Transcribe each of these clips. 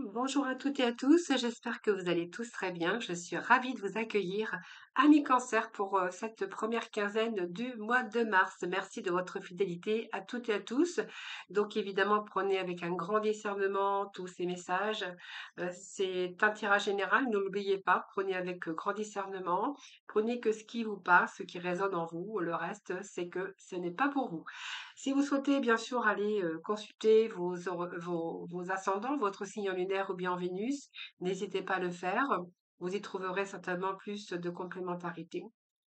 Bonjour à toutes et à tous, j'espère que vous allez tous très bien. Je suis ravie de vous accueillir à mi-cancer pour cette première quinzaine du mois de mars. Merci de votre fidélité à toutes et à tous. Donc évidemment, prenez avec un grand discernement tous ces messages. C'est un tirage général, ne l'oubliez pas. Prenez avec grand discernement. Prenez que ce qui vous parle, ce qui résonne en vous. Le reste, c'est que ce n'est pas pour vous. Si vous souhaitez bien sûr aller consulter vos ascendants, votre signe lunaire ou bien Vénus, n'hésitez pas à le faire. Vous y trouverez certainement plus de complémentarité.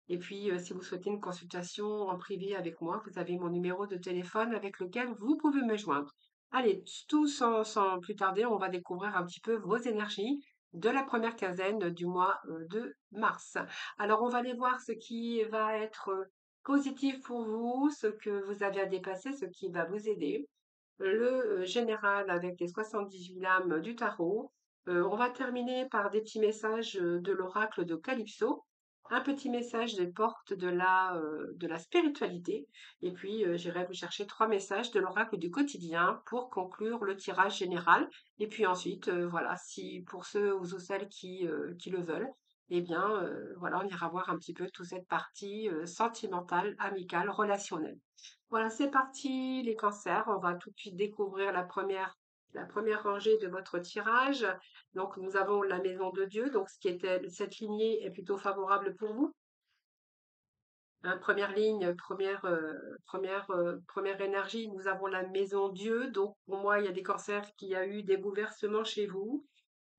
Et puis, si vous souhaitez une consultation en privé avec moi, vous avez mon numéro de téléphone avec lequel vous pouvez me joindre. Allez, tout sans plus tarder, on va découvrir un petit peu vos énergies de la première quinzaine du mois de mars. Alors, on va aller voir ce qui va être positif pour vous, ce que vous avez à dépasser, ce qui va vous aider. Le général avec les 78 lames du tarot. On va terminer par des petits messages de l'oracle de Calypso, un petit message des portes de la spiritualité, et puis j'irai vous chercher trois messages de l'oracle du quotidien pour conclure le tirage général. Et puis ensuite, voilà, si pour ceux ou celles qui le veulent, eh bien, voilà, on ira voir un petit peu toute cette partie sentimentale, amicale, relationnelle. Voilà, c'est parti, les cancers. On va tout de suite découvrir la première rangée de votre tirage. Donc, nous avons la maison de Dieu. Donc, ce qui était, cette lignée est plutôt favorable pour vous. Hein, première ligne, première énergie, nous avons la maison Dieu. Donc, pour moi, il y a des cancers qui a eu des bouleversements chez vous.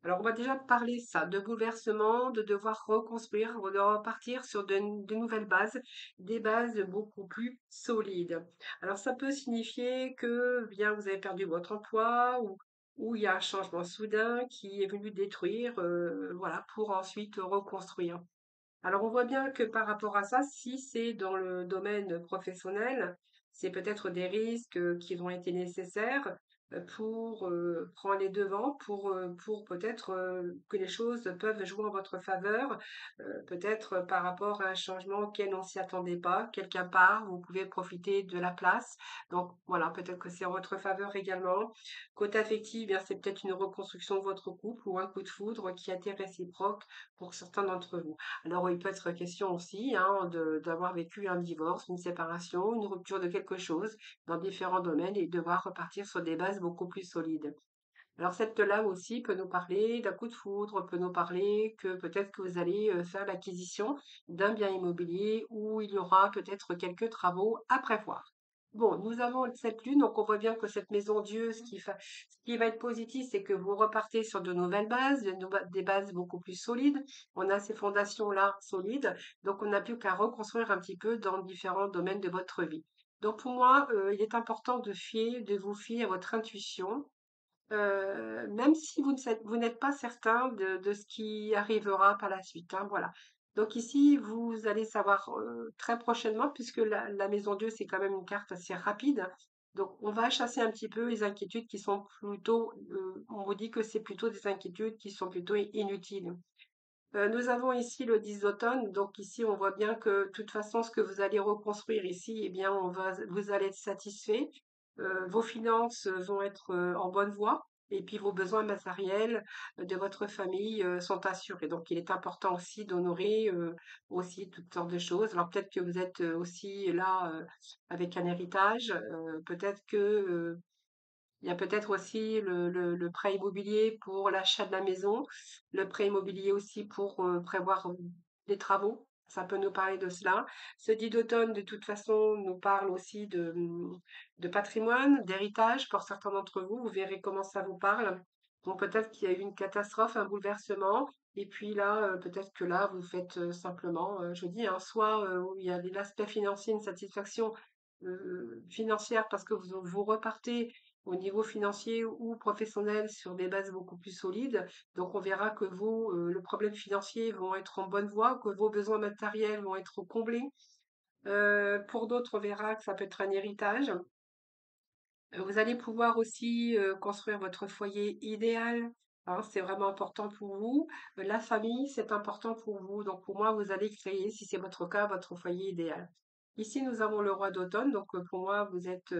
Alors, on va déjà parler ça, de bouleversement, de devoir reconstruire, de repartir sur de nouvelles bases, des bases beaucoup plus solides. Alors, ça peut signifier que bien vous avez perdu votre emploi ou il y a un changement soudain qui est venu détruire, voilà, pour ensuite reconstruire. Alors, on voit bien que par rapport à ça, si c'est dans le domaine professionnel, c'est peut-être des risques qui vont été nécessaires pour prendre les devants, pour peut-être que les choses peuvent jouer en votre faveur, peut-être par rapport à un changement auquel on s'y attendait pas. Quelqu'un part, vous pouvez profiter de la place. Donc voilà, peut-être que c'est en votre faveur également. Côté affectif, bien, c'est peut-être une reconstruction de votre couple ou un coup de foudre qui a été réciproque pour certains d'entre vous. Alors, il peut être question aussi hein, d'avoir vécu un divorce, une séparation, une rupture de quelque chose dans différents domaines et devoir repartir sur des bases beaucoup plus solides. Alors, cette là aussi peut nous parler d'un coup de foudre, peut nous parler que peut-être que vous allez faire l'acquisition d'un bien immobilier où il y aura peut-être quelques travaux à prévoir. Bon, nous avons cette lune, donc on voit bien que cette maison Dieu, ce qui va être positif, c'est que vous repartez sur de nouvelles bases, des bases beaucoup plus solides. On a ces fondations-là solides, donc on n'a plus qu'à reconstruire un petit peu dans différents domaines de votre vie. Donc pour moi, il est important de vous fier à votre intuition, même si vous n'êtes pas certain de ce qui arrivera par la suite, hein, voilà. Donc ici, vous allez savoir très prochainement, puisque la maison Dieu, c'est quand même une carte assez rapide. Donc on va chasser un petit peu les inquiétudes qui sont plutôt, on vous dit que c'est plutôt des inquiétudes qui sont plutôt inutiles. Nous avons ici le 10 d'automne, donc ici on voit bien que de toute façon ce que vous allez reconstruire ici, eh bien vous allez être satisfait. Vos finances vont être en bonne voie et puis vos besoins matériels de votre famille sont assurés. Donc il est important aussi d'honorer aussi toutes sortes de choses. Alors peut-être que vous êtes aussi là avec un héritage, peut-être que il y a peut-être aussi le prêt immobilier pour l'achat de la maison, le prêt immobilier aussi pour prévoir des travaux. Ça peut nous parler de cela. Ce dit d'automne, de toute façon, nous parle aussi de patrimoine, d'héritage. Pour certains d'entre vous, vous verrez comment ça vous parle. Donc peut-être qu'il y a eu une catastrophe, un bouleversement. Et puis là, peut-être que là, vous faites simplement, je dis, hein, soit il y a l'aspect financier, une satisfaction financière parce que vous repartez au niveau financier ou professionnel sur des bases beaucoup plus solides. Donc, on verra que le problème financier vont être en bonne voie, que vos besoins matériels vont être comblés. Pour d'autres, on verra que ça peut être un héritage. Vous allez pouvoir aussi construire votre foyer idéal. Hein, c'est vraiment important pour vous. La famille, c'est important pour vous. Donc, pour moi, vous allez créer, si c'est votre cas, votre foyer idéal. Ici, nous avons le roi d'automne. Donc, pour moi, vous êtes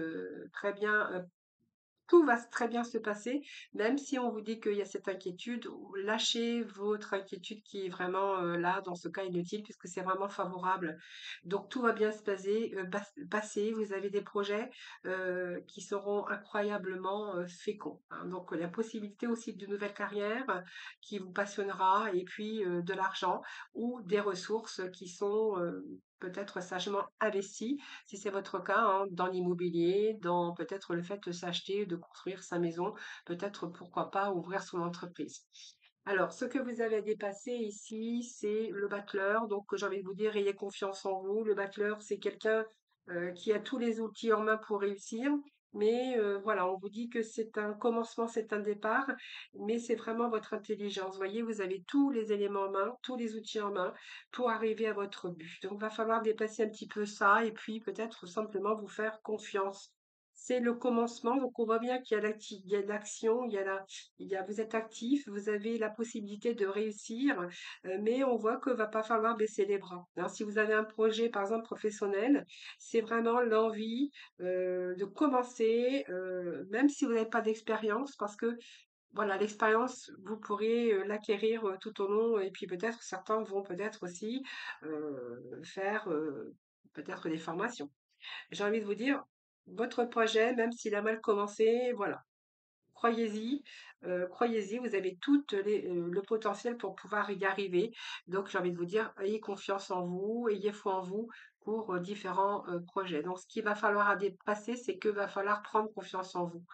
tout va très bien se passer, même si on vous dit qu'il y a cette inquiétude, lâchez votre inquiétude qui est vraiment là, dans ce cas inutile, puisque c'est vraiment favorable. Donc tout va bien se passer. Vous avez des projets qui seront incroyablement féconds, hein. Donc la possibilité aussi de nouvelles carrières qui vous passionnera, et puis de l'argent ou des ressources qui sont peut-être sagement investies, si c'est votre cas, hein, dans l'immobilier, dans peut-être le fait de s'acheter, de construire sa maison, peut-être pourquoi pas ouvrir son entreprise. Alors, ce que vous avez à dépasser ici, c'est le battleur. Donc, j'ai envie de vous dire, ayez confiance en vous. Le battleur, c'est quelqu'un qui a tous les outils en main pour réussir. Mais voilà, on vous dit que c'est un commencement, c'est un départ, mais c'est vraiment votre intelligence. Vous voyez, vous avez tous les éléments en main, tous les outils en main pour arriver à votre but. Donc, il va falloir dépasser un petit peu ça et puis peut-être simplement vous faire confiance. C'est le commencement, donc on voit bien qu'il y a il y a de l'action, vous êtes actif, vous avez la possibilité de réussir, mais on voit que va pas falloir baisser les bras. Alors, si vous avez un projet, par exemple, professionnel, c'est vraiment l'envie de commencer, même si vous n'avez pas d'expérience, parce que voilà, l'expérience, vous pourrez l'acquérir tout au long, et puis peut-être certains vont peut-être aussi faire peut-être des formations. J'ai envie de vous dire, votre projet, même s'il a mal commencé, voilà, croyez-y, vous avez le potentiel pour pouvoir y arriver. Donc, j'ai envie de vous dire, ayez confiance en vous, ayez foi en vous pour différents projets. Donc, ce qu'il va falloir à dépasser, c'est que va falloir prendre confiance en vous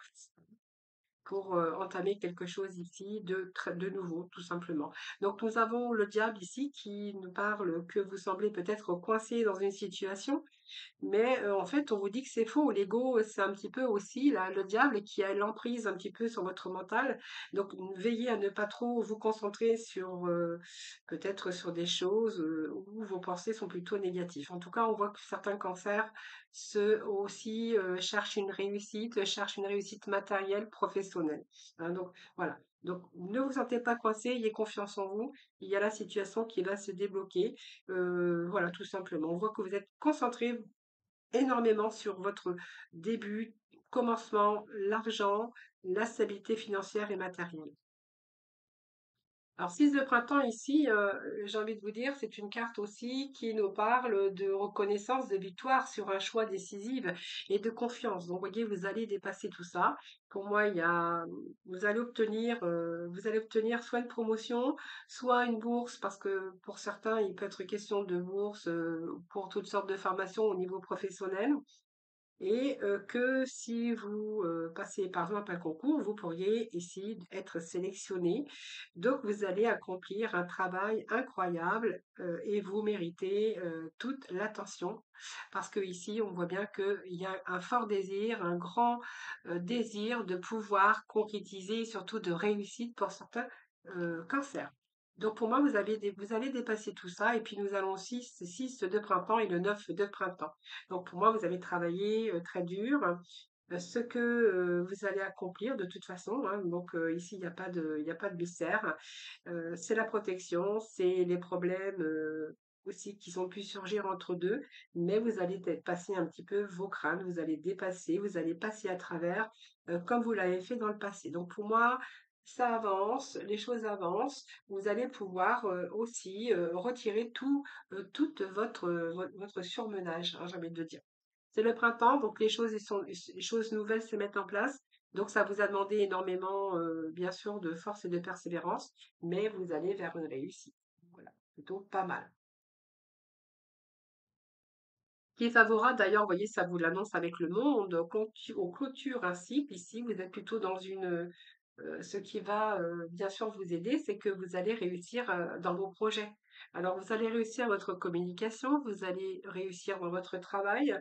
pour entamer quelque chose ici de nouveau, tout simplement. Donc, nous avons le diable ici qui nous parle que vous semblez peut-être coincé dans une situation, mais en fait, on vous dit que c'est faux. L'ego, c'est un petit peu aussi là, le diable qui a l'emprise un petit peu sur votre mental. Donc, veillez à ne pas trop vous concentrer sur peut-être sur des choses où vos pensées sont plutôt négatives. En tout cas, on voit que certains cancers aussi cherchent une réussite matérielle, professionnelle, hein. Donc, voilà. Donc, ne vous sentez pas coincé, ayez confiance en vous. Il y a la situation qui va se débloquer. Voilà, tout simplement. On voit que vous êtes concentré énormément sur votre début, commencement, l'argent, la stabilité financière et matérielle. Alors 6 de printemps ici, j'ai envie de vous dire, c'est une carte aussi qui nous parle de reconnaissance, de victoire sur un choix décisif et de confiance. Donc, voyez, vous allez dépasser tout ça. Pour moi, vous allez obtenir soit une promotion, soit une bourse, parce que pour certains, il peut être question de bourse pour toutes sortes de formations au niveau professionnel. Et que si vous passez par exemple un concours, vous pourriez ici être sélectionné. Donc vous allez accomplir un travail incroyable et vous méritez toute l'attention, parce que ici on voit bien qu'il y a un fort désir, un grand désir de pouvoir concrétiser, et surtout de réussite pour certains cancers. Donc pour moi, vous allez dépasser tout ça, et puis nous allons aussi 6 de printemps et le 9 de printemps. Donc pour moi, vous avez travaillé très dur. Ce que vous allez accomplir de toute façon, hein. Donc ici, il n'y a pas de mystère. C'est la protection, c'est les problèmes aussi qui ont pu surgir entre deux, mais vous allez passer un petit peu vos crânes, vous allez dépasser, vous allez passer à travers, comme vous l'avez fait dans le passé. Donc pour moi, ça avance, les choses avancent. Vous allez pouvoir aussi retirer toute votre surmenage, hein, j'ai envie de dire. C'est le printemps, donc les choses nouvelles se mettent en place. Donc ça vous a demandé énormément, bien sûr, de force et de persévérance, mais vous allez vers une réussite. Voilà, plutôt pas mal. Qui est favorable d'ailleurs, vous voyez, ça vous l'annonce avec le monde. Quand on clôture un cycle ici, vous êtes plutôt dans ce qui va bien sûr vous aider, c'est que vous allez réussir dans vos projets. Alors vous allez réussir votre communication, vous allez réussir dans votre travail.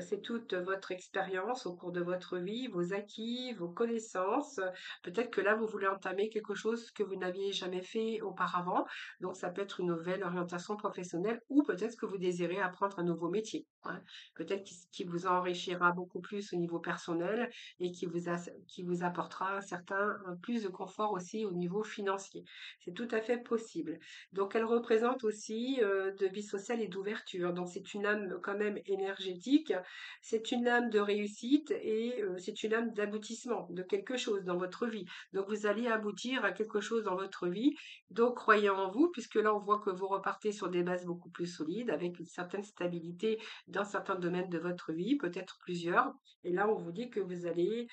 C'est toute votre expérience au cours de votre vie, vos acquis, vos connaissances. Peut-être que là, vous voulez entamer quelque chose que vous n'aviez jamais fait auparavant. Donc, ça peut être une nouvelle orientation professionnelle, ou peut-être que vous désirez apprendre un nouveau métier, hein. Peut-être qui vous enrichira beaucoup plus au niveau personnel et qui vous apportera plus de confort aussi au niveau financier. C'est tout à fait possible. Donc, elle représente aussi de vie sociale et d'ouverture. Donc, c'est une âme quand même énergétique c'est une âme de réussite et c'est une âme d'aboutissement de quelque chose dans votre vie. Donc vous allez aboutir à quelque chose dans votre vie. Donc croyez en vous, puisque là on voit que vous repartez sur des bases beaucoup plus solides, avec une certaine stabilité dans certains domaines de votre vie, peut-être plusieurs. Et là on vous dit que vous allez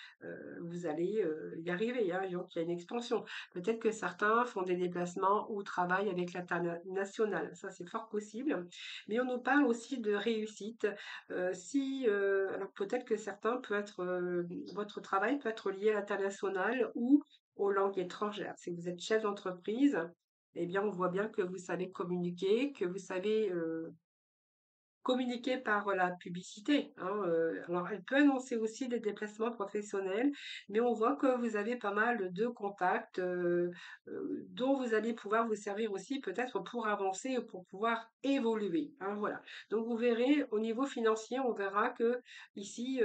y arriver, hein, donc il y a une expansion. Peut-être que certains font des déplacements ou travaillent avec l'international, ça c'est fort possible. Mais on nous parle aussi de réussite. Alors peut-être que votre travail peut être lié à l'international ou aux langues étrangères. Si vous êtes chef d'entreprise, eh bien, on voit bien que vous savez communiquer, que vous savez communiquer par la publicité, hein. Alors, elle peut annoncer aussi des déplacements professionnels, mais on voit que vous avez pas mal de contacts dont vous allez pouvoir vous servir aussi peut-être pour avancer ou pour pouvoir évoluer, hein, voilà. Donc, vous verrez au niveau financier, on verra que ici,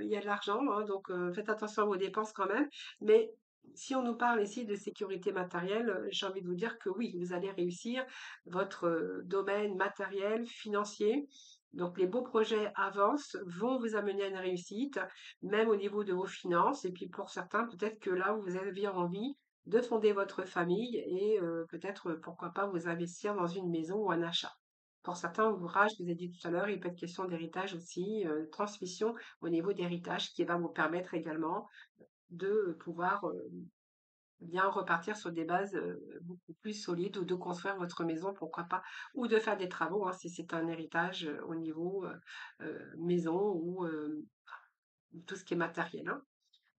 il y a de l'argent, hein, donc faites attention à vos dépenses quand même, mais si on nous parle ici de sécurité matérielle, j'ai envie de vous dire que oui, vous allez réussir votre domaine matériel, financier. Donc, les beaux projets avancent, vont vous amener à une réussite, même au niveau de vos finances. Et puis, pour certains, peut-être que là, vous avez envie de fonder votre famille et peut-être, pourquoi pas, vous investir dans une maison ou un achat. Pour certains ouvrages, je vous ai dit tout à l'heure, il peut être question d'héritage aussi, transmission au niveau d'héritage qui va vous permettre également de pouvoir bien repartir sur des bases beaucoup plus solides ou de construire votre maison, pourquoi pas, ou de faire des travaux, hein, si c'est un héritage au niveau maison ou tout ce qui est matériel, hein.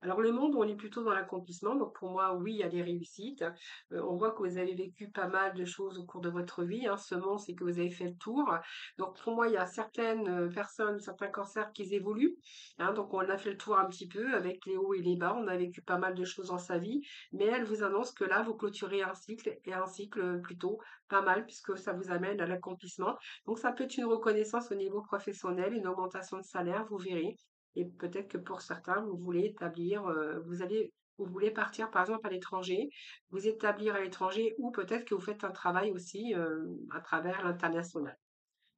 Alors le monde, on est plutôt dans l'accomplissement. Donc pour moi, oui, il y a des réussites. On voit que vous avez vécu pas mal de choses au cours de votre vie, hein. Ce monde, c'est que vous avez fait le tour. Donc pour moi, il y a certaines personnes, certains cancers qui évoluent, hein. Donc on a fait le tour un petit peu avec les hauts et les bas. On a vécu pas mal de choses dans sa vie, mais elle vous annonce que là, vous clôturez un cycle et un cycle plutôt pas mal puisque ça vous amène à l'accomplissement. Donc ça peut être une reconnaissance au niveau professionnel, une augmentation de salaire, vous verrez. Et peut-être que pour certains, vous voulez partir par exemple à l'étranger, vous établir à l'étranger ou peut-être que vous faites un travail aussi à travers l'international.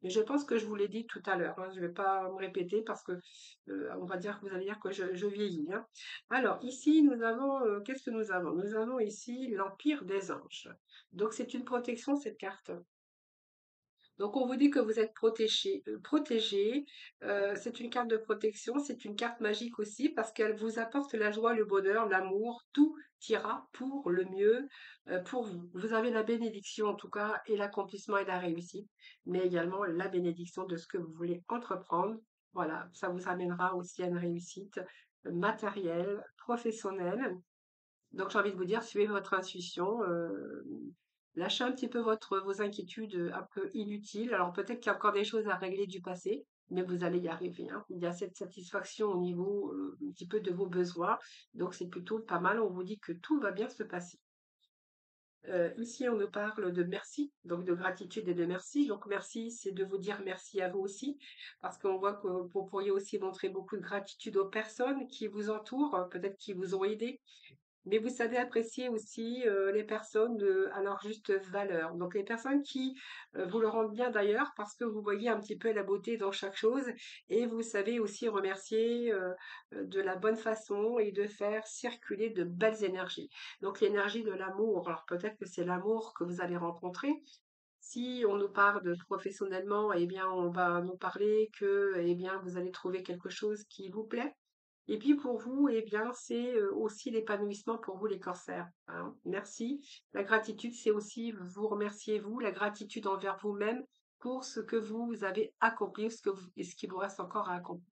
Mais je pense que je vous l'ai dit tout à l'heure, hein, je ne vais pas me répéter parce que on va dire que vous allez dire que je vieillis, hein. Alors ici, qu'est-ce que nous avons? Nous avons ici l'Empire des anges. Donc c'est une protection cette carte. Donc, on vous dit que vous êtes protégé. C'est une carte de protection, c'est une carte magique aussi parce qu'elle vous apporte la joie, le bonheur, l'amour, tout ira pour le mieux pour vous. Vous avez la bénédiction en tout cas et l'accomplissement et la réussite, mais également la bénédiction de ce que vous voulez entreprendre. Voilà, ça vous amènera aussi à une réussite matérielle, professionnelle. Donc j'ai envie de vous dire, suivez votre intuition, lâchez un petit peu vos inquiétudes un peu inutiles. Alors peut-être qu'il y a encore des choses à régler du passé, mais vous allez y arriver, hein. Il y a cette satisfaction au niveau un petit peu de vos besoins, donc c'est plutôt pas mal. On vous dit que tout va bien se passer. Ici, on nous parle de merci, donc de gratitude et de merci. Donc merci, c'est de vous dire merci à vous aussi, parce qu'on voit que vous pourriez aussi montrer beaucoup de gratitude aux personnes qui vous entourent, peut-être qui vous ont aidé, mais vous savez apprécier aussi les personnes à leur juste valeur. Donc les personnes qui vous le rendent bien d'ailleurs parce que vous voyez un petit peu la beauté dans chaque chose et vous savez aussi remercier de la bonne façon et de faire circuler de belles énergies. Donc l'énergie de l'amour, alors peut-être que c'est l'amour que vous allez rencontrer. Si on nous parle de professionnellement, eh bien, on va nous parler que, eh bien, vous allez trouver quelque chose qui vous plaît. Et puis pour vous, eh bien, c'est aussi l'épanouissement pour vous les cancers, hein. Merci. La gratitude, c'est aussi vous remercier vous, la gratitude envers vous-même pour ce que vous avez accompli, et ce qui vous reste encore à accomplir.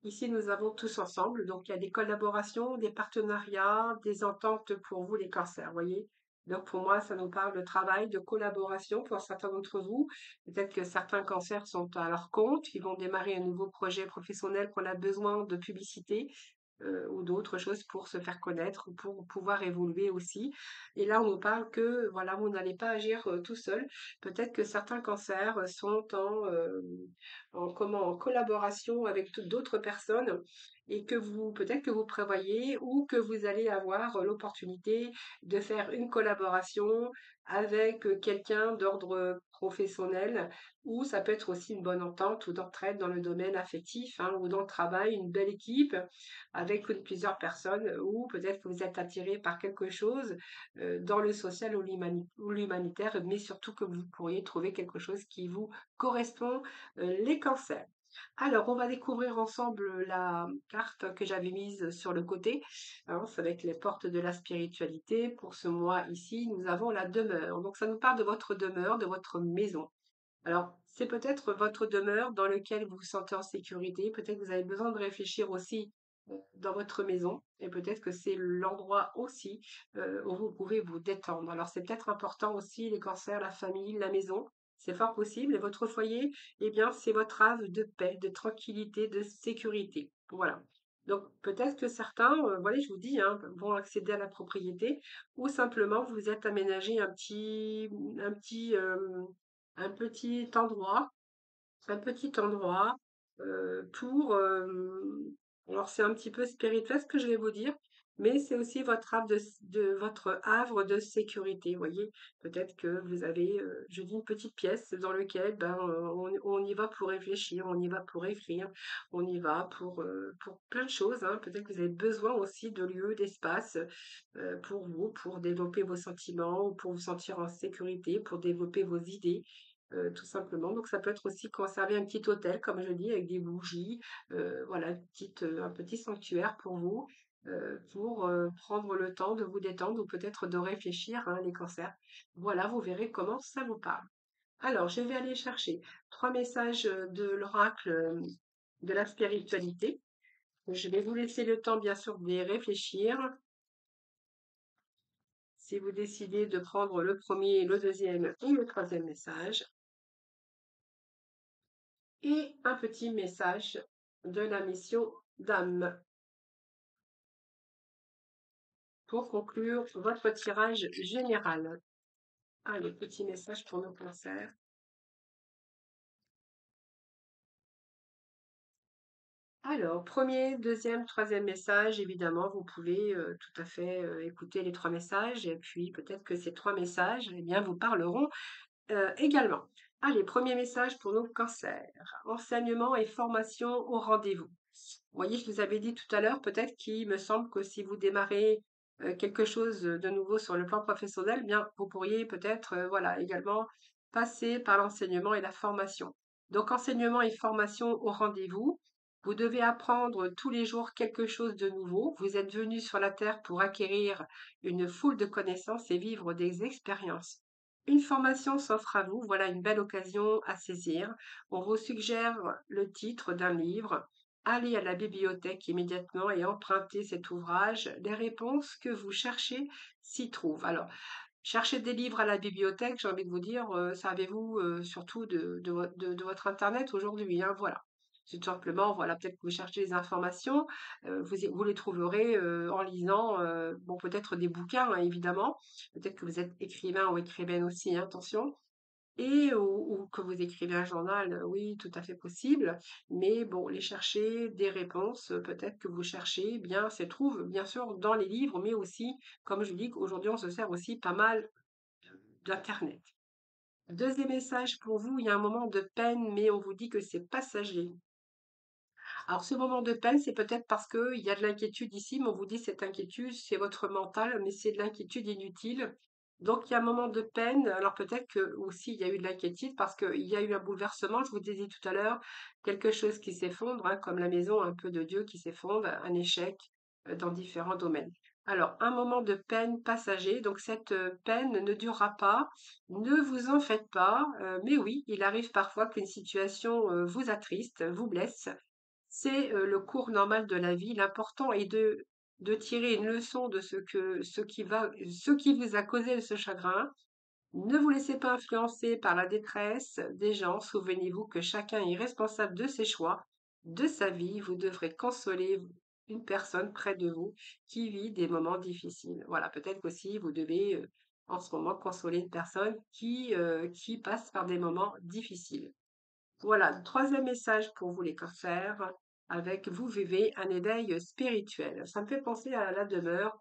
Ici, nous avons tous ensemble, donc il y a des collaborations, des partenariats, des ententes pour vous les cancers, vous voyez. Donc pour moi, ça nous parle de travail, de collaboration pour certains d'entre vous. Peut-être que certains cancers sont à leur compte, ils vont démarrer un nouveau projet professionnel qu'on a besoin de publicité ou d'autres choses pour se faire connaître, ou pour pouvoir évoluer aussi. Et là, on nous parle que voilà, vous n'allez pas agir tout seul. Peut-être que certains cancers sont en collaboration avec d'autres personnes et que peut-être que vous prévoyez ou que vous allez avoir l'opportunité de faire une collaboration avec quelqu'un d'ordre professionnel ou ça peut être aussi une bonne entente ou d'entraide dans le domaine affectif, hein, ou dans le travail, une belle équipe avec plusieurs personnes, ou peut-être que vous êtes attiré par quelque chose dans le social ou l'humanitaire, mais surtout que vous pourriez trouver quelque chose qui vous correspond, les cancers. Alors, on va découvrir ensemble la carte que j'avais mise sur le côté, hein, c'est avec les portes de la spiritualité. Pour ce mois ici, nous avons la demeure. Donc, ça nous parle de votre demeure, de votre maison. Alors, c'est peut-être votre demeure dans laquelle vous vous sentez en sécurité. Peut-être que vous avez besoin de réfléchir aussi dans votre maison. Et peut-être que c'est l'endroit aussi où vous pouvez vous détendre. Alors, c'est peut-être important aussi, les cancers, la famille, la maison. C'est fort possible. Et votre foyer, eh bien, c'est votre havre de paix, de tranquillité, de sécurité. Voilà. Donc, peut-être que certains, voilà, je vous dis, hein, vont accéder à la propriété ou simplement vous êtes aménagé un petit, un petit endroit un petit endroit pour, alors c'est un petit peu spirituel ce que je vais vous dire, mais c'est aussi votre havre de votre havre de sécurité, vous voyez? Peut-être que vous avez, je dis une petite pièce dans lequel, ben, on y va pour réfléchir, on y va pour écrire, on y va pour plein de choses, hein. Peut-être que vous avez besoin aussi de lieux, d'espace, pour vous, pour développer vos sentiments ou pour vous sentir en sécurité, pour développer vos idées tout simplement. Donc ça peut être aussi conserver un petit hôtel, comme je dis, avec des bougies, voilà, un petit sanctuaire pour vous, pour prendre le temps de vous détendre ou peut-être de réfléchir, hein, les cancers. Voilà, vous verrez comment ça vous parle. Alors, je vais aller chercher 3 messages de l'oracle de la spiritualité. Je vais vous laisser le temps, bien sûr, d'y réfléchir. Si vous décidez de prendre le premier, le deuxième et le troisième message. Et un petit message de la mission d'âme pour conclure votre tirage général. Allez, petit message pour nos cancers. Alors, premier, deuxième, troisième message, évidemment, vous pouvez tout à fait écouter les 3 messages et puis peut-être que ces 3 messages, eh bien, vous parleront également. Allez, premier message pour nos cancers. Enseignement et formation au rendez-vous. Vous voyez, je vous avais dit tout à l'heure, peut-être qu'il me semble que si vous démarrez quelque chose de nouveau sur le plan professionnel, eh bien, vous pourriez peut-être, voilà, également passer par l'enseignement et la formation. Donc, enseignement et formation au rendez-vous. Vous devez apprendre tous les jours quelque chose de nouveau. Vous êtes venu sur la Terre pour acquérir une foule de connaissances et vivre des expériences. Une formation s'offre à vous, voilà une belle occasion à saisir. On vous suggère le titre d'un livre. Allez à la bibliothèque immédiatement et empruntez cet ouvrage. Les réponses que vous cherchez s'y trouvent. Alors, chercher des livres à la bibliothèque, j'ai envie de vous dire, servez-vous surtout de votre Internet aujourd'hui, hein, voilà. C'est tout simplement, voilà, peut-être que vous cherchez des informations, vous les trouverez en lisant, bon, peut-être des bouquins, hein, évidemment. Peut-être que vous êtes écrivain ou écrivaine aussi, hein, attention. Et ou que vous écrivez un journal, oui, tout à fait possible. Mais bon, les chercher des réponses, peut-être que vous cherchez, eh bien, se trouve bien sûr dans les livres, mais aussi, comme je dis, qu'aujourd'hui on se sert aussi pas mal d'internet. Deuxième message pour vous, il y a un moment de peine, mais on vous dit que c'est passager. Alors ce moment de peine, c'est peut-être parce qu'il y a de l'inquiétude ici, mais on vous dit cette inquiétude, c'est votre mental, mais c'est de l'inquiétude inutile. Donc il y a un moment de peine, alors peut-être que aussi il y a eu de l'inquiétude parce qu'il y a eu un bouleversement, je vous disais tout à l'heure, quelque chose qui s'effondre, hein, comme la maison un peu de Dieu qui s'effondre, un échec dans différents domaines. Alors un moment de peine passager, donc cette peine ne durera pas, ne vous en faites pas, mais oui, il arrive parfois qu'une situation vous attriste, vous blesse, c'est le cours normal de la vie. L'important est de tirer une leçon de ce qui vous a causé ce chagrin. Ne vous laissez pas influencer par la détresse des gens. Souvenez-vous que chacun est responsable de ses choix, de sa vie. Vous devrez consoler une personne près de vous qui vit des moments difficiles. Voilà, peut-être qu'aussi vous devez en ce moment consoler une personne qui passe par des moments difficiles. Voilà, troisième message pour vous les cancers, avec vous vivez un éveil spirituel. Ça me fait penser à la demeure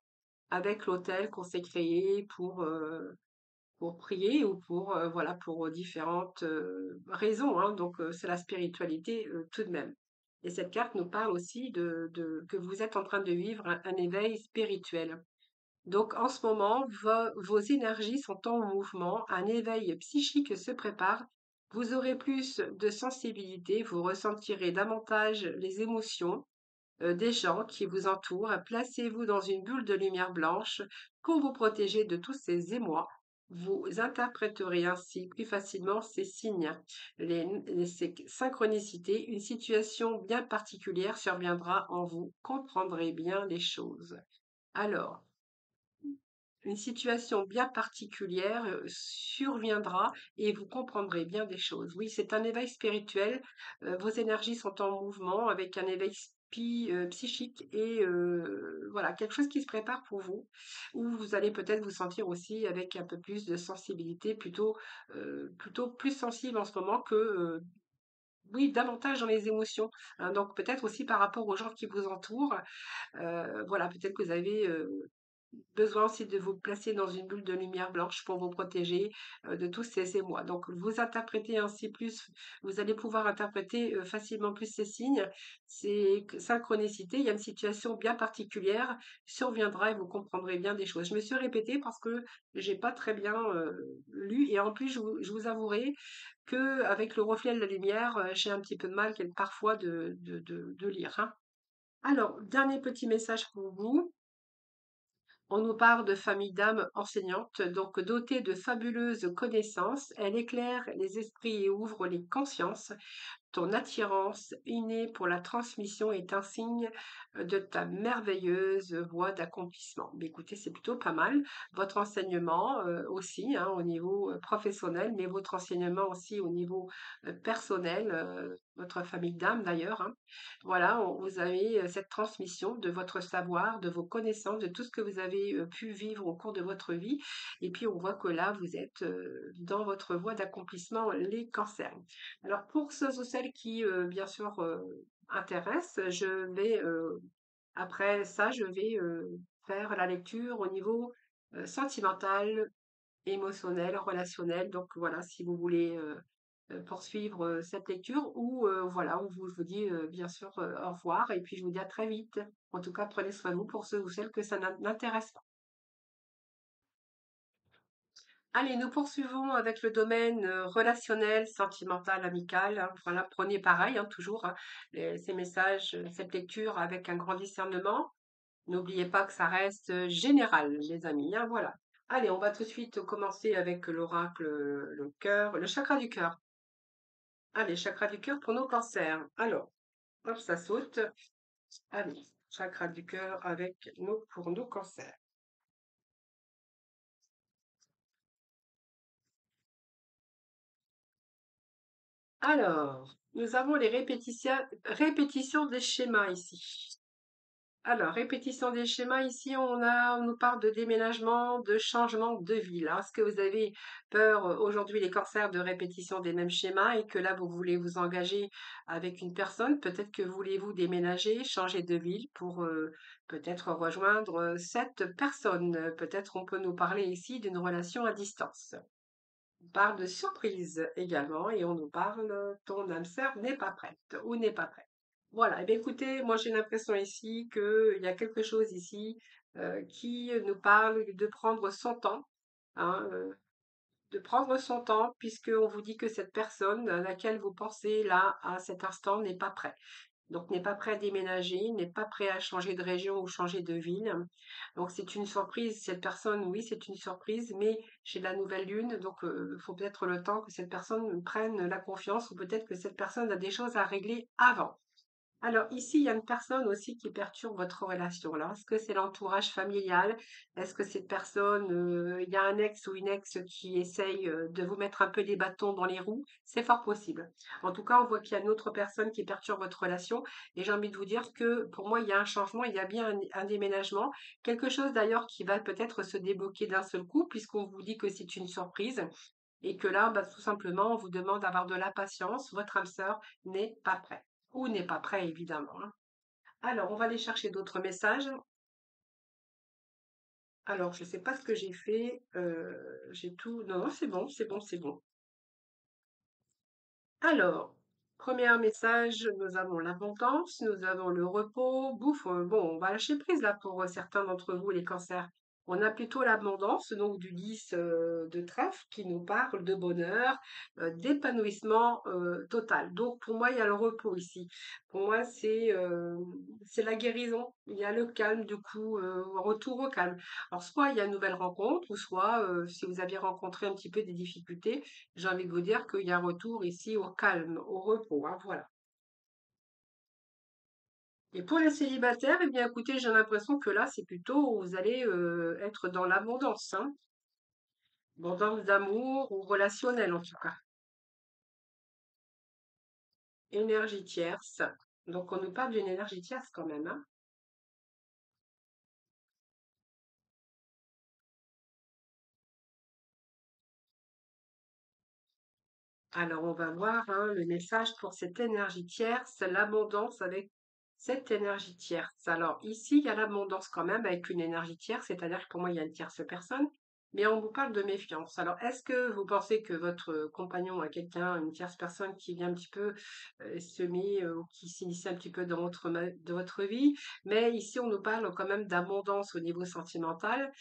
avec l'hôtel qu'on s'est créé pour prier ou pour, voilà, pour différentes raisons, hein. Donc, c'est la spiritualité tout de même. Et cette carte nous parle aussi que vous êtes en train de vivre un éveil spirituel. Donc, en ce moment, vos énergies sont en mouvement, un éveil psychique se prépare. Vous aurez plus de sensibilité, vous ressentirez davantage les émotions des gens qui vous entourent. Placez-vous dans une bulle de lumière blanche pour vous protéger de tous ces émois. Vous interpréterez ainsi plus facilement ces signes, ces synchronicités. Une situation bien particulière surviendra en vous. Comprendrez bien les choses. Alors, une situation bien particulière surviendra et vous comprendrez bien des choses. Oui, c'est un éveil spirituel. Vos énergies sont en mouvement avec un éveil psychique et voilà, quelque chose qui se prépare pour vous, où vous allez peut-être vous sentir aussi avec un peu plus de sensibilité, plutôt plus sensible en ce moment que oui, davantage dans les émotions, hein. Donc peut-être aussi par rapport aux gens qui vous entourent, voilà, peut-être que vous avez besoin aussi de vous placer dans une bulle de lumière blanche pour vous protéger de tous ces émois. Donc, vous allez pouvoir interpréter facilement plus ces signes, ces synchronicités. Il y a une situation bien particulière surviendra et vous comprendrez bien des choses. Je me suis répétée parce que j'ai pas très bien lu et en plus, je vous avouerai que avec le reflet de la lumière, j'ai un petit peu de mal parfois de lire, hein. Alors, dernier petit message pour vous. On nous parle de famille d'âmes enseignantes, donc dotée de fabuleuses connaissances, elle éclaire les esprits et ouvre les consciences. Ton attirance innée pour la transmission est un signe de ta merveilleuse voie d'accomplissement. Mais écoutez, c'est plutôt pas mal. Votre enseignement aussi, hein, au niveau professionnel, mais votre enseignement aussi au niveau personnel, votre famille d'âme d'ailleurs, hein. Voilà, vous avez cette transmission de votre savoir, de vos connaissances, de tout ce que vous avez pu vivre au cours de votre vie. Et puis, on voit que là, vous êtes dans votre voie d'accomplissement, les cancers. Alors pour ceux ou celles qui, bien sûr, intéressent, après ça, je vais faire la lecture au niveau sentimental, émotionnel, relationnel. Donc voilà, si vous voulez poursuivre cette lecture ou voilà, où je vous dis bien sûr au revoir et puis je vous dis à très vite. En tout cas, prenez soin de vous pour ceux ou celles que ça n'intéresse pas. Allez, nous poursuivons avec le domaine relationnel, sentimental, amical, hein. Voilà, prenez pareil, hein, toujours hein, ces messages, cette lecture avec un grand discernement. N'oubliez pas que ça reste général, les amis, hein, voilà. Allez, on va tout de suite commencer avec l'oracle, le cœur, le chakra du cœur. Allez, chakra du cœur pour nos cancers. Alors, hop, ça saute. Allez, chakra du cœur pour nos cancers. Alors, nous avons les répétitions des schémas ici. Alors, répétition des schémas, ici on nous parle de déménagement, de changement de ville, hein. Est-ce que vous avez peur aujourd'hui les cancers de répétition des mêmes schémas et que là vous voulez vous engager avec une personne? Peut-être que voulez-vous déménager, changer de ville pour peut-être rejoindre cette personne. Peut-être on peut nous parler ici d'une relation à distance. On parle de surprise également et on nous parle ton âme sœur n'est pas prête ou n'est pas prête. Voilà, eh bien, écoutez, moi j'ai l'impression ici qu'il y a quelque chose ici qui nous parle de prendre son temps, hein, de prendre son temps, puisqu'on vous dit que cette personne à laquelle vous pensez là, à cet instant, n'est pas prête. Donc n'est pas prêt à déménager, n'est pas prêt à changer de région ou changer de ville. Donc c'est une surprise. Cette personne, oui, c'est une surprise, mais j'ai la nouvelle lune, donc il faut peut-être le temps que cette personne prenne la confiance ou peut-être que cette personne a des choses à régler avant. Alors ici, il y a une personne aussi qui perturbe votre relation. Alors, est-ce que c'est l'entourage familial? Est-ce que cette personne, il y a un ex ou une ex qui essaye de vous mettre un peu les bâtons dans les roues? C'est fort possible. En tout cas, on voit qu'il y a une autre personne qui perturbe votre relation. Et j'ai envie de vous dire que pour moi, il y a un changement, il y a bien un déménagement. Quelque chose d'ailleurs qui va peut-être se débloquer d'un seul coup, puisqu'on vous dit que c'est une surprise. Et que là, bah, tout simplement, on vous demande d'avoir de la patience. Votre âme sœur n'est pas prête. Ou n'est pas prêt, évidemment, hein. Alors, on va aller chercher d'autres messages. Alors, je sais pas ce que j'ai fait. J'ai tout. Non, non, c'est bon, c'est bon, c'est bon. Alors, premier message, nous avons l'abondance, nous avons le repos, bouffe. Bon, on va lâcher prise là pour certains d'entre vous, les cancers. On a plutôt l'abondance, donc du 10 de trèfle, qui nous parle de bonheur, d'épanouissement total. Donc pour moi, il y a le repos ici. Pour moi, c'est la guérison. Il y a le calme, du coup, retour au calme. Alors soit il y a une nouvelle rencontre, ou soit si vous aviez rencontré un petit peu des difficultés, j'ai envie de vous dire qu'il y a un retour ici au calme, au repos, hein, voilà. Et pour les célibataires, eh bien, écoutez, j'ai l'impression que là, c'est plutôt, vous allez être dans l'abondance, hein. Abondance d'amour ou relationnel, en tout cas. Énergie tierce. Donc, on nous parle d'une énergie tierce quand même, hein. Alors, on va voir hein, le message pour cette énergie tierce, l'abondance avec cette énergie tierce. Alors, ici, il y a l'abondance quand même avec une énergie tierce, c'est-à-dire que pour moi, il y a une tierce personne, mais on vous parle de méfiance. Alors, est-ce que vous pensez que votre compagnon a quelqu'un, une tierce personne qui vient un petit peu semer ou qui s'initie un petit peu dans de votre vie? Mais ici, on nous parle quand même d'abondance au niveau sentimental,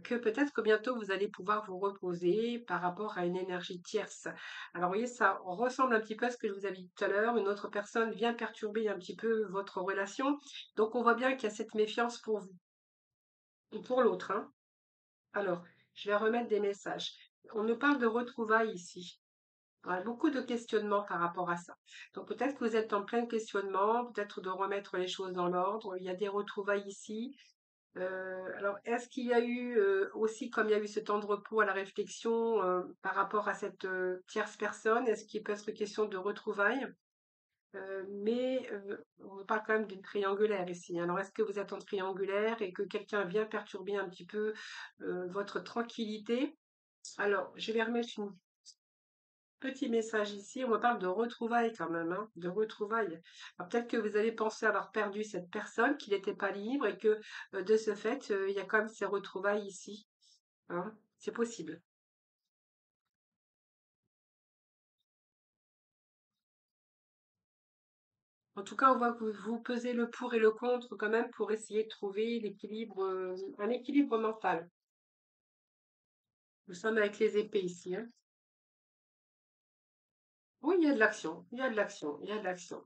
que peut-être que bientôt vous allez pouvoir vous reposer par rapport à une énergie tierce. Alors, vous voyez, ça ressemble un petit peu à ce que je vous avais dit tout à l'heure. Une autre personne vient perturber un petit peu votre relation. Donc, on voit bien qu'il y a cette méfiance pour vous ou pour l'autre, hein. Alors, je vais remettre des messages. On nous parle de retrouvailles ici. Il y a beaucoup de questionnements par rapport à ça. Donc, peut-être que vous êtes en plein questionnement, peut-être de remettre les choses dans l'ordre. Il y a des retrouvailles ici. Alors, est-ce qu'il y a eu aussi, comme il y a eu ce temps de repos à la réflexion par rapport à cette tierce personne, est-ce qu'il peut être question de retrouvailles? Mais on parle quand même d'une triangulaire ici. Alors, est-ce que vous êtes en triangulaire et que quelqu'un vient perturber un petit peu votre tranquillité? Alors, je vais remettre un petit message ici. On me parle de retrouvailles quand même, hein, de retrouvailles. Alors, peut-être que vous avez pensé avoir perdu cette personne, qu'il n'était pas libre et que de ce fait, il y a quand même ces retrouvailles ici, hein. C'est possible. En tout cas, on voit que vous pesez le pour et le contre quand même pour essayer de trouver l'équilibre, un équilibre mental. Nous sommes avec les épées ici, hein. Oui, il y a de l'action, il y a de l'action, il y a de l'action.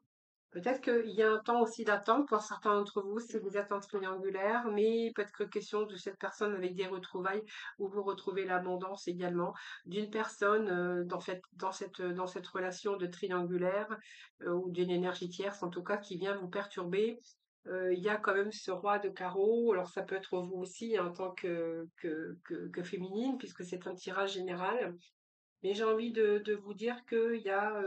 Peut-être qu'il y a un temps aussi d'attente pour certains d'entre vous si vous êtes en triangulaire, mais peut-être que question de cette personne avec des retrouvailles où vous retrouvez l'abondance également d'une personne dans cette relation de triangulaire ou d'une énergie tierce en tout cas qui vient vous perturber. Il y a quand même ce roi de carreau, alors ça peut être vous aussi en tant que féminine puisque c'est un tirage général. Mais j'ai envie de vous dire qu'il y a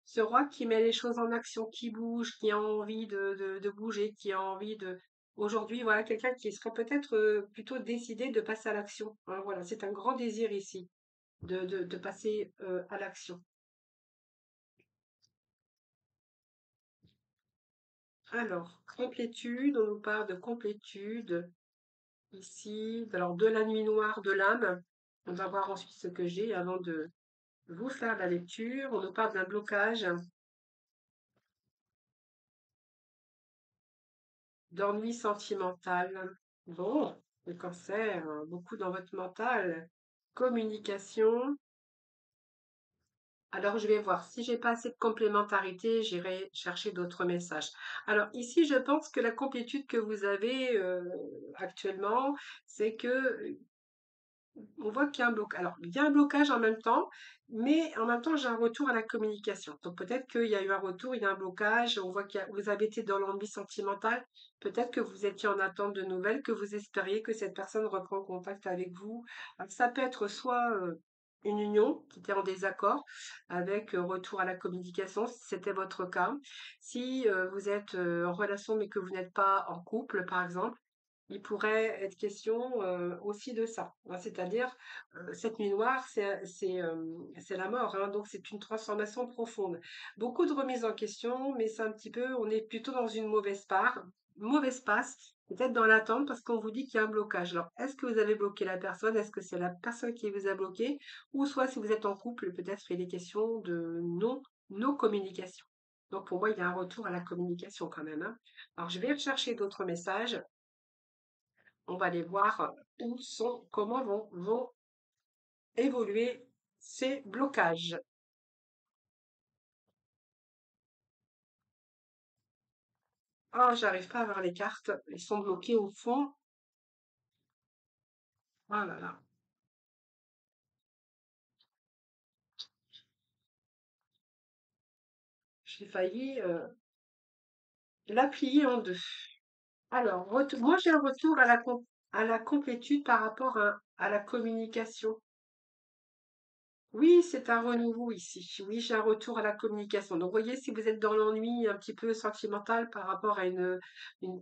ce roi qui met les choses en action, qui bouge, qui a envie de bouger, qui a envie de... Aujourd'hui, voilà, quelqu'un qui serait peut-être plutôt décidé de passer à l'action, hein, voilà, c'est un grand désir ici de passer à l'action. Alors, complétude, on nous parle de complétude ici, alors de la nuit noire de l'âme. On va voir ensuite ce que j'ai avant de vous faire la lecture. On nous parle d'un blocage, d'ennui sentimental. Bon, le cancer, beaucoup dans votre mental. Communication. Alors, je vais voir. Si j'ai pas assez de complémentarité, j'irai chercher d'autres messages. Alors, ici, je pense que la complétude que vous avez actuellement, c'est que on voit qu'il y a un blocage. Alors, il y a un blocage en même temps, mais en même temps, j'ai un retour à la communication. Donc, peut-être qu'il y a eu un retour, il y a un blocage. On voit que vous avez été dans l'ennui sentimental. Peut-être que vous étiez en attente de nouvelles, que vous espériez que cette personne reprend contact avec vous. Alors, ça peut être soit une union qui était en désaccord avec retour à la communication, si c'était votre cas. Si vous êtes en relation mais que vous n'êtes pas en couple, par exemple, il pourrait être question aussi de ça, hein. C'est-à-dire, cette nuit noire, c'est la mort, hein, donc c'est une transformation profonde. Beaucoup de remises en question, mais c'est un petit peu, on est plutôt dans une mauvaise passe, Vous êtes dans l'attente parce qu'on vous dit qu'il y a un blocage. Alors, est-ce que vous avez bloqué la personne? Est-ce que c'est la personne qui vous a bloqué? Ou soit si vous êtes en couple, peut-être il est question de non communication. Donc pour moi, il y a un retour à la communication quand même, hein. Alors je vais rechercher d'autres messages. On va aller voir où sont, comment vont évoluer ces blocages. Oh, j'arrive pas à voir les cartes. Ils sont bloqués au fond. Oh là là. J'ai failli la plier en deux. Alors, moi j'ai un retour à à la complétude par rapport à la communication. Oui, c'est un renouveau ici. Oui, j'ai un retour à la communication. Donc, voyez, si vous êtes dans l'ennui un petit peu sentimental par rapport à une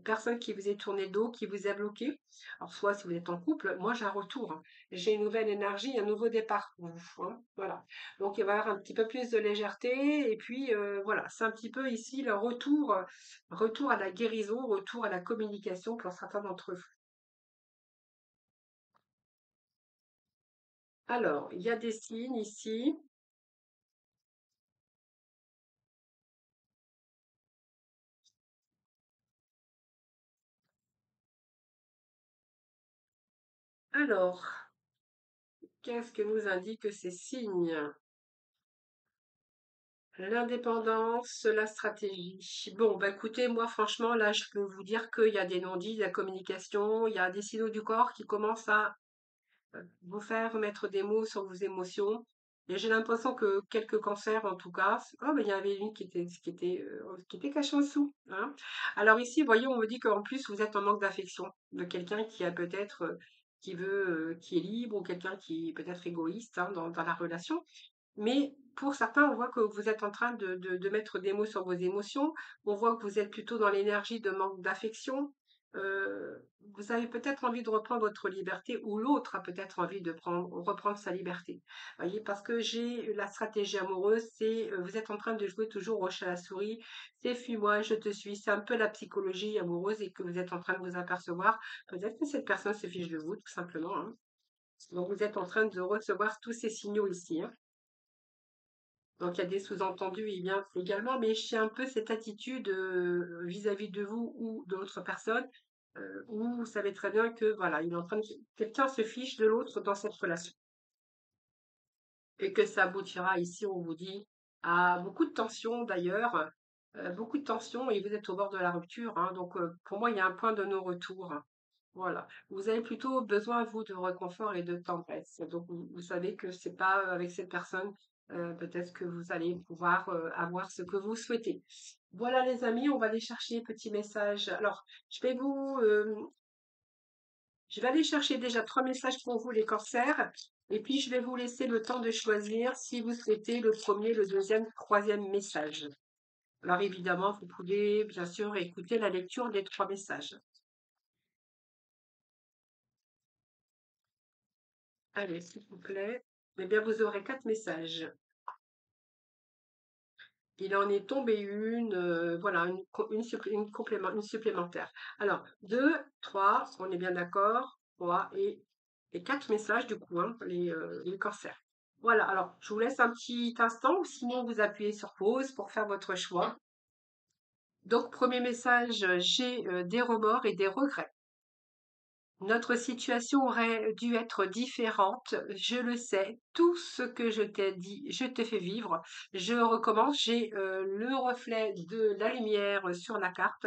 personne qui vous est tournée le dos, qui vous a bloqué, alors soit si vous êtes en couple, moi j'ai un retour, hein. J'ai une nouvelle énergie, un nouveau départ pour vous, hein. Voilà. Donc, il va y avoir un petit peu plus de légèreté. Et puis, voilà, c'est un petit peu ici le retour, retour à la guérison, retour à la communication pour certains d'entre vous. Alors, il y a des signes ici. Alors, qu'est-ce que nous indiquent ces signes? L'indépendance, la stratégie. Bon, bah écoutez, moi franchement, là, je peux vous dire qu'il y a des non-dits, de la communication, il y a des signaux du corps qui commencent à vous faire mettre des mots sur vos émotions. Et j'ai l'impression que quelques cancers, en tout cas, oh, mais il y en avait une qui était cachée en dessous, hein. Alors ici, voyez, on me dit qu'en plus, vous êtes en manque d'affection de quelqu'un qui a peut-être, qui veut, qui est libre ou quelqu'un qui est peut-être égoïste, hein, dans la relation. Mais pour certains, on voit que vous êtes en train de mettre des mots sur vos émotions. On voit que vous êtes plutôt dans l'énergie de manque d'affection. Euh, Vous avez peut-être envie de reprendre votre liberté ou l'autre a peut-être envie de reprendre sa liberté. Voyez, parce que j'ai la stratégie amoureuse, c'est vous êtes en train de jouer toujours au chat à la souris. C'est fuis-moi, je te suis. C'est un peu la psychologie amoureuse et que vous êtes en train de vous apercevoir. Peut-être que cette personne se fiche de vous, tout simplement, hein. Donc vous êtes en train de recevoir tous ces signaux ici, hein. Donc il y a des sous-entendus également, mais j'ai un peu cette attitude vis-à-vis de vous ou de l'autre personne, où vous savez très bien que voilà, il est en train de quelqu'un se fiche de l'autre dans cette relation et que ça aboutira ici, on vous dit, à beaucoup de tensions d'ailleurs, beaucoup de tensions et vous êtes au bord de la rupture, hein. Donc pour moi, il y a un point de non-retour. Voilà. Vous avez plutôt besoin, vous, de réconfort et de tendresse. Donc, vous savez que c'est pas avec cette personne, peut-être que vous allez pouvoir avoir ce que vous souhaitez. Voilà, les amis, on va aller chercher petit message. Alors, je vais aller chercher déjà 3 messages pour vous, les corsaires. Et puis, je vais vous laisser le temps de choisir si vous souhaitez le premier, le deuxième, le troisième message. Alors, évidemment, vous pouvez, bien sûr, écouter la lecture des 3 messages. Allez, s'il vous plaît. Eh bien, vous aurez 4 messages. Il en est tombé une, voilà, une supplémentaire. Alors, 2, 3, on est bien d'accord, 3 et 4 messages du coup, hein, les corsaires. Voilà, alors je vous laisse un petit instant, ou sinon vous appuyez sur pause pour faire votre choix. Donc, premier message, j'ai des remords et des regrets. Notre situation aurait dû être différente, je le sais. Tout ce que je t'ai dit, je t'ai fait vivre. Je recommence, j'ai le reflet de la lumière sur la carte.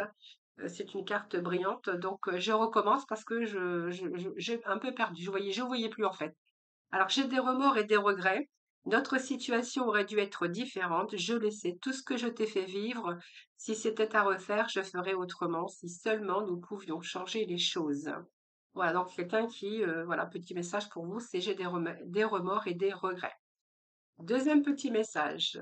C'est une carte brillante, donc je recommence parce que j'ai un peu perdu. Je voyais plus en fait. Alors j'ai des remords et des regrets. Notre situation aurait dû être différente, je le sais. Tout ce que je t'ai fait vivre, si c'était à refaire, je ferais autrement, si seulement nous pouvions changer les choses. Voilà, donc quelqu'un qui, voilà, petit message pour vous, c'est j'ai des remords et des regrets. Deuxième petit message,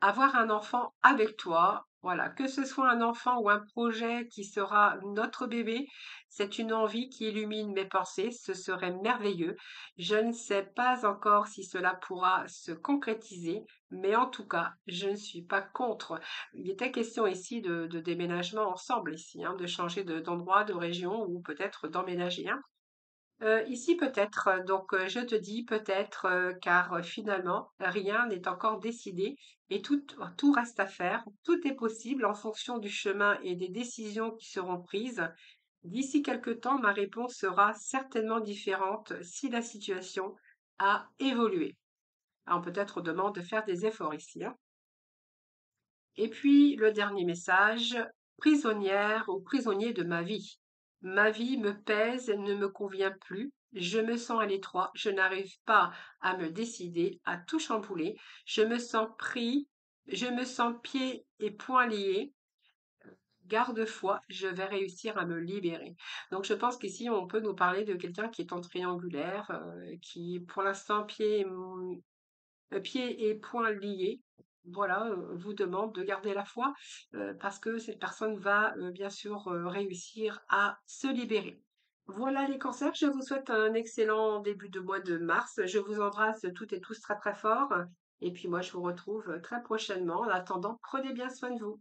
avoir un enfant avec toi Voilà, que ce soit un enfant ou un projet qui sera notre bébé, c'est une envie qui illumine mes pensées, ce serait merveilleux. Je ne sais pas encore si cela pourra se concrétiser, mais en tout cas, je ne suis pas contre. Il était question ici de déménagement ensemble ici, hein, de changer d'endroit, de région ou peut-être d'emménager, hein. Ici peut-être, donc je te dis peut-être, car finalement rien n'est encore décidé et tout reste à faire. Tout est possible en fonction du chemin et des décisions qui seront prises. D'ici quelque temps, ma réponse sera certainement différente si la situation a évolué. Alors peut-être on demande de faire des efforts ici, hein. Et puis le dernier message, prisonnière ou prisonnier de ma vie. Ma vie me pèse, ne me convient plus. Je me sens à l'étroit, je n'arrive pas à me décider, à tout chambouler. Je me sens pris, je me sens pieds et poings liés. Garde-foi, je vais réussir à me libérer. Donc je pense qu'ici on peut nous parler de quelqu'un qui est en triangulaire, qui pour l'instant pieds et poings liés, voilà, vous demande de garder la foi, parce que cette personne va, bien sûr, réussir à se libérer. Voilà les cancers, je vous souhaite un excellent début de mois de mars. Je vous embrasse toutes et tous très, très fort et puis moi je vous retrouve très prochainement. En attendant, prenez bien soin de vous.